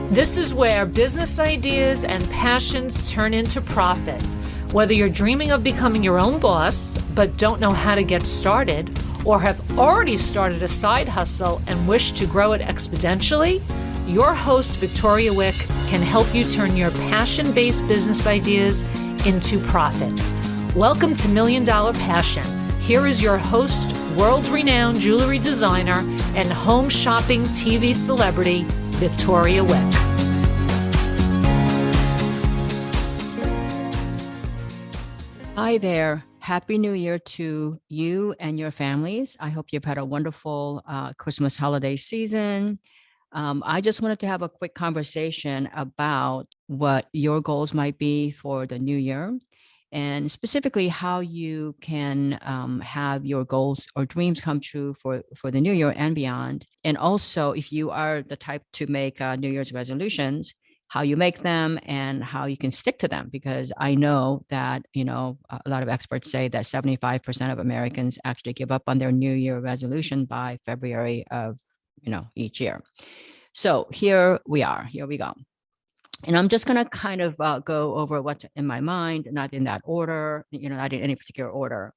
This is where business ideas and passions turn into profit. Whether you're dreaming of becoming your own boss but don't know how to get started, or have already started a side hustle and wish to grow it exponentially, your host, Victoria Wieck, can help you turn your passion-based business ideas into profit. Welcome to Million Dollar Passion. Here is your host, world-renowned jewelry designer and home shopping TV celebrity, Victoria Wieck. Hi there. Happy New Year to you and your families. I hope you've had a wonderful Christmas holiday season. I just wanted to have a quick conversation about what your goals might be for the new year, and specifically how you can have your goals or dreams come true for the new year and beyond. And also, if you are the type to make New Year's resolutions, how you make them and how you can stick to them. Because I know that, a lot of experts say that 75% of Americans actually give up on their New Year resolution by February of, each year. So here we go. And I'm just going to kind of go over what's in my mind, not in that order, not in any particular order.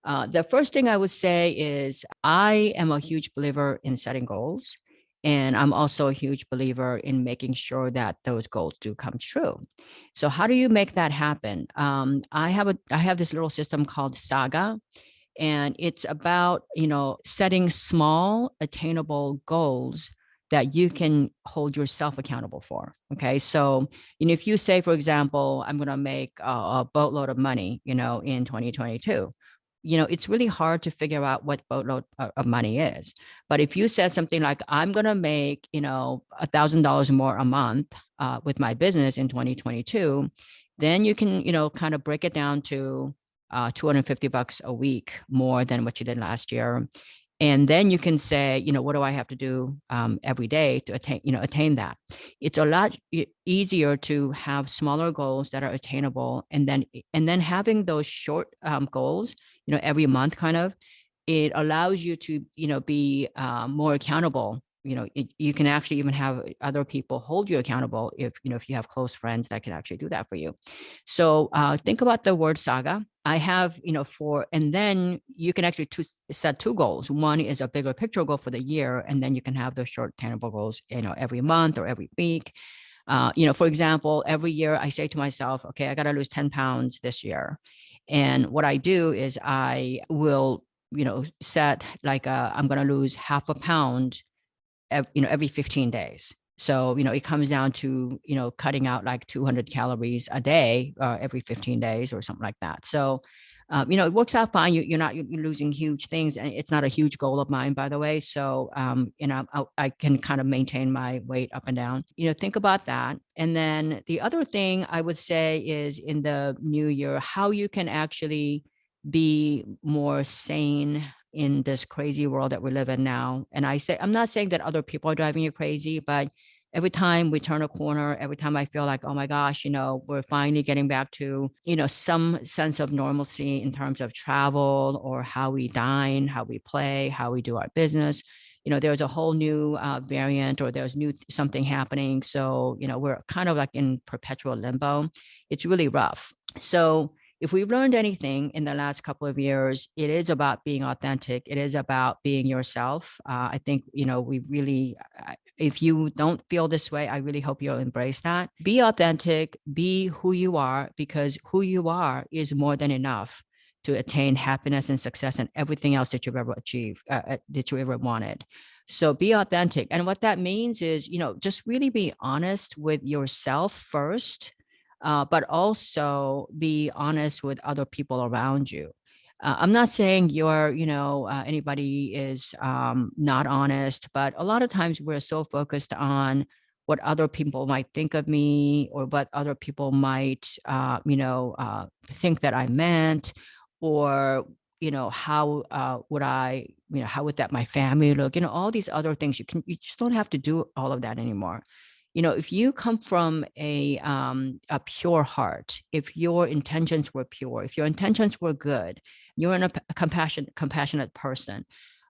The first thing I would say is I am a huge believer in setting goals. And I'm also a huge believer in making sure that those goals do come true. So how do you make that happen? I have this little system called Saga, and it's about, setting small, attainable goals that you can hold yourself accountable for. Okay. So, if you say, for example, I'm going to make a boatload of money, in 2022, it's really hard to figure out what boatload of money is. But if you said something like, I'm going to make, $1,000 more a month with my business in 2022, then you can, kind of break it down to $250 a week more than what you did last year. And then you can say, what do I have to do every day to attain that? It's a lot easier to have smaller goals that are attainable, and then having those short goals, every month, kind of, it allows you to, be more accountable. You can actually even have other people hold you accountable if you have close friends that can actually do that for you. So think about the word Saga. I have, and then you can actually set two goals. One is a bigger picture goal for the year, and then you can have those short, attainable goals, every month or every week. For example, every year I say to myself, okay, I got to lose 10 pounds this year. And what I do is I will, set like I'm going to lose half a pound every 15 days. So, it comes down to, cutting out like 200 calories a day every 15 days or something like that. So, it works out fine. You're losing huge things. And it's not a huge goal of mine, by the way. So, I can kind of maintain my weight up and down. Think about that. And then the other thing I would say is in the new year, how you can actually be more sane in this crazy world that we live in now. And I'm not saying that other people are driving you crazy, but every time we turn a corner, every time I feel like, oh my gosh, we're finally getting back to, some sense of normalcy in terms of travel or how we dine, how we play, how we do our business. There's a whole new variant, or there's new something happening. So, we're kind of like in perpetual limbo. It's really rough. So if we've learned anything in the last couple of years, it is about being authentic. It is about being yourself. I think, we really, if you don't feel this way, I really hope you'll embrace that. Be authentic, be who you are, because who you are is more than enough to attain happiness and success and everything else that you've ever achieved, that you ever wanted. So be authentic. And what that means is, just really be honest with yourself first. But also be honest with other people around you. I'm not saying anybody is not honest, but a lot of times we're so focused on what other people might think of me, or what other people might, think that I meant, or how would I, how would that my family look? All these other things. You just don't have to do all of that anymore. If you come from a pure heart, if your intentions were pure, if your intentions were good, you're a compassionate person,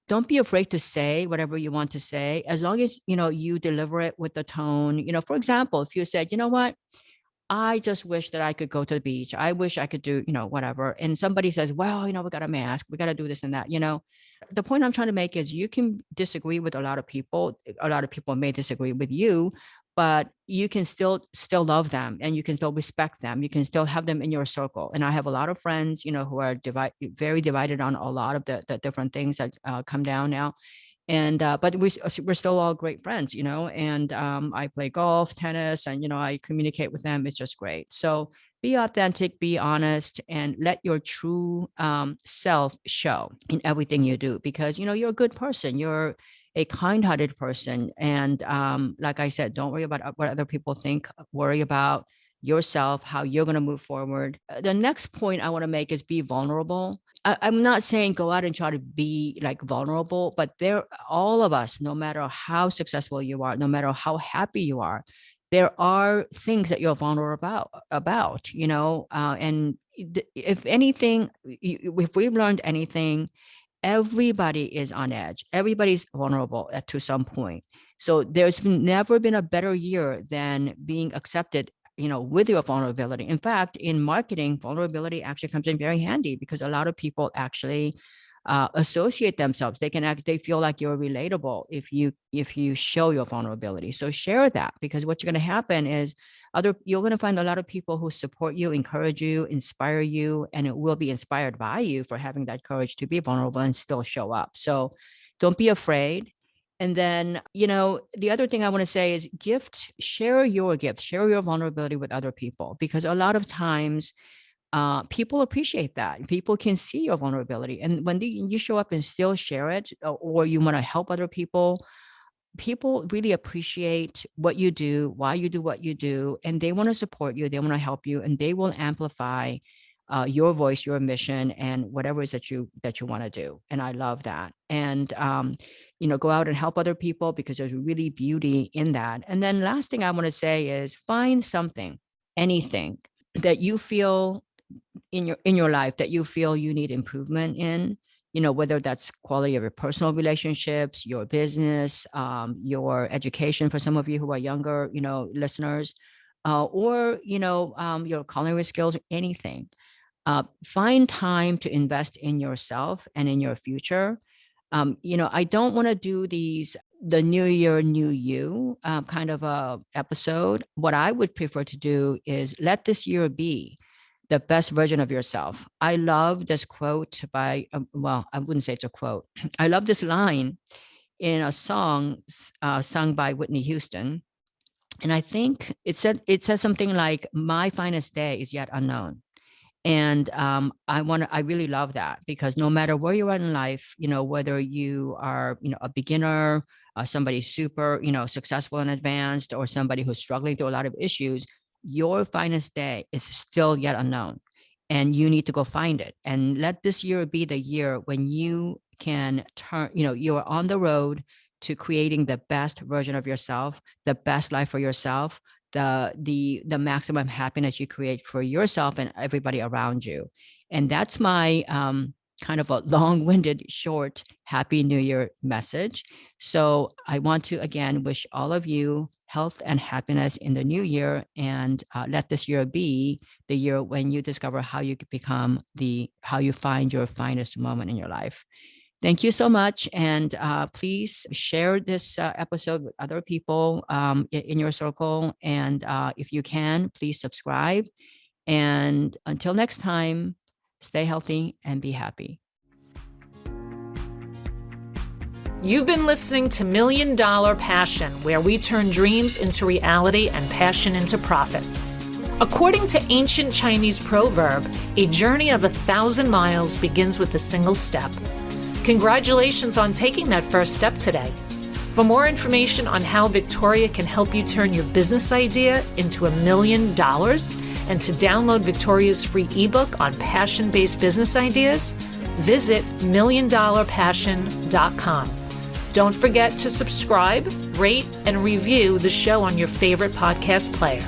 don't be afraid to say whatever you want to say, as long as, you deliver it with the tone. For example, if you said, you know what, I just wish that I could go to the beach. I wish I could do, whatever. And somebody says, well, we got a mask. We got to do this and that. The point I'm trying to make is you can disagree with a lot of people. A lot of people may disagree with you, but you can still love them, and you can still respect them. You can still have them in your circle. And I have a lot of friends, who are very divided on a lot of the different things that come down now. And but we're still all great friends, and I play golf, tennis, and I communicate with them. It's just great. So be authentic, be honest, and let your true self show in everything you do, because you're a good person. You're a kind-hearted person. And like I said, don't worry about what other people think. Worry about yourself, how you're going to move forward. The next point I want to make is be vulnerable. I'm not saying go out and try to be like vulnerable, but all of us, no matter how successful you are, no matter how happy you are, there are things that you're vulnerable about, and if anything, if we've learned anything, everybody is on edge. Everybody's vulnerable to some point. So there's never been a better year than being accepted with your vulnerability. In fact, in marketing, vulnerability actually comes in very handy, because a lot of people actually associate themselves. They feel like you're relatable if you show your vulnerability. So share that, because what's going to happen is you're going to find a lot of people who support you, encourage you, inspire you, and it will be inspired by you for having that courage to be vulnerable and still show up. So don't be afraid. And then, the other thing I want to say is share your gifts, share your vulnerability with other people, because a lot of times people appreciate that. People can see your vulnerability. And when you show up and still share it, or you want to help other people really appreciate what you do, why you do what you do, and they want to support you. They want to help you, and they will amplify your voice, your mission, and whatever it is that you want to do. And I love that. And go out and help other people, because there's really beauty in that. And then last thing I want to say is find something, anything that you feel in your life that you feel you need improvement in, whether that's quality of your personal relationships, your business, your education for some of you who are younger, listeners, or, your culinary skills, anything. Find time to invest in yourself and in your future. I don't want to do the new year, new you kind of a episode. What I would prefer to do is let this year be the best version of yourself. I love this quote by, I wouldn't say it's a quote. I love this line in a song sung by Whitney Houston. And I think it says something like, my finest day is yet unknown. And I really love that, because no matter where you are in life, whether you are, a beginner, somebody super, successful and advanced, or somebody who's struggling through a lot of issues, your finest day is still yet unknown, and you need to go find it. And let this year be the year when you can turn, you are on the road to creating the best version of yourself, the best life for yourself, the maximum happiness you create for yourself and everybody around you. And that's my kind of a long-winded, short, Happy New Year message. So I want to, again, wish all of you health and happiness in the new year, and let this year be the year when you discover how you become how you find your finest moment in your life. Thank you so much. And please share this episode with other people in your circle. And if you can, please subscribe. And until next time, stay healthy and be happy. You've been listening to $1 Million Passion, where we turn dreams into reality and passion into profit. According to ancient Chinese proverb, a journey of 1,000 miles begins with a single step. Congratulations on taking that first step today. For more information on how Victoria can help you turn your business idea into $1 million, and to download Victoria's free ebook on passion-based business ideas, visit milliondollarpassion.com. Don't forget to subscribe, rate, and review the show on your favorite podcast player.